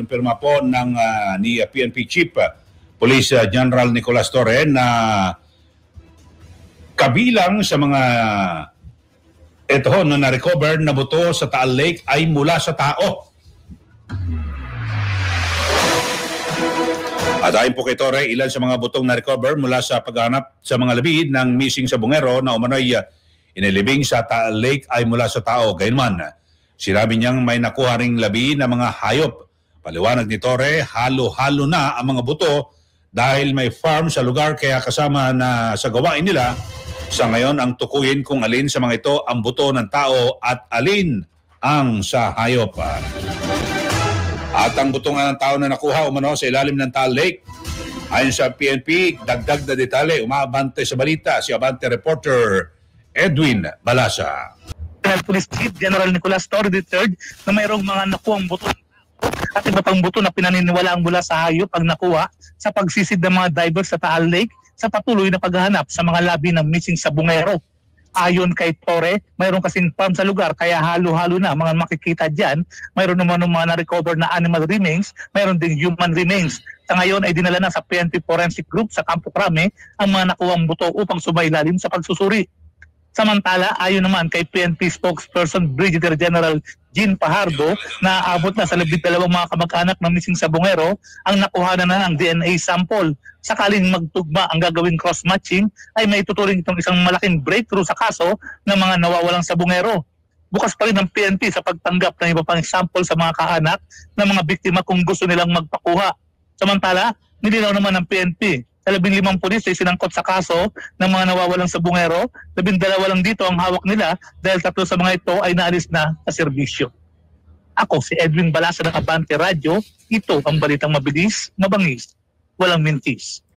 kinumpirma po ng ni PNP Chief Police General Nicolas Torre na kabilang sa mga ito na na-recover na buto sa Taal Lake ay mula sa tao. At ayon po kay Torre, ilan sa mga butong na-recover mula sa paghahanap sa mga labi ng missing sa Bungero na umano'y inilibing sa Taal Lake ay mula sa tao. Gayunman, sinabi niyang may nakuha ring labi na mga hayop. Paliwanag ni Torre, halo-halo na ang mga buto dahil may farm sa lugar kaya kasama na sa gawain nila. Sa ngayon, ang tukuyin kung alin sa mga ito ang buto ng tao at alin ang sa hayop. At ang buto nga ng tao na nakuha umano sa ilalim ng Taal Lake, ayon sa PNP, dagdag na detalye, umaabante sa balita si Abante reporter Edwin Balasa. Police Chief General Nicolas Torre III na mayroong mga nakuhang buto at iba pang buto na pinaniniwalaang mula sa hayop ang nakuha sa pagsisid ng mga divers sa Taal Lake sa patuloy na paghahanap sa mga labi ng missing sa Bungero. Ayon kay Torre, mayroon kasing farm sa lugar kaya halo-halo na mga makikita dyan. Mayroon naman ng mga na-recover na animal remains, mayroon ding human remains. Sa ngayon ay dinala na sa PNP Forensic Group sa Campo Crame ang mga nakuwang buto upang sumailalim sa pagsusuri. Samantala, ayon naman kay PNP spokesperson Brigadier General Jean Pajardo na aabot na sa 12 mga kamag-anak na missing sa Bungero ang nakuha na ng DNA sample. Sakaling magtugma ang gagawing cross-matching ay may tuturing itong isang malaking breakthrough sa kaso ng mga nawawalang sa Bungero. Bukas pa rin ang PNP sa pagtanggap ng iba pang sample sa mga kaanak ng mga biktima kung gusto nilang magpakuha. Samantala, nilinaw naman ng PNP sa 15 pulis ay sinangkot sa kaso ng mga nawawalang sa Bungero. 12 lang dito ang hawak nila dahil 3 sa mga ito ay naalis na sa serbisyo. Ako si Edwin Balasa ng Abante Radio. Ito ang balitang mabilis, mabangis, walang mintis.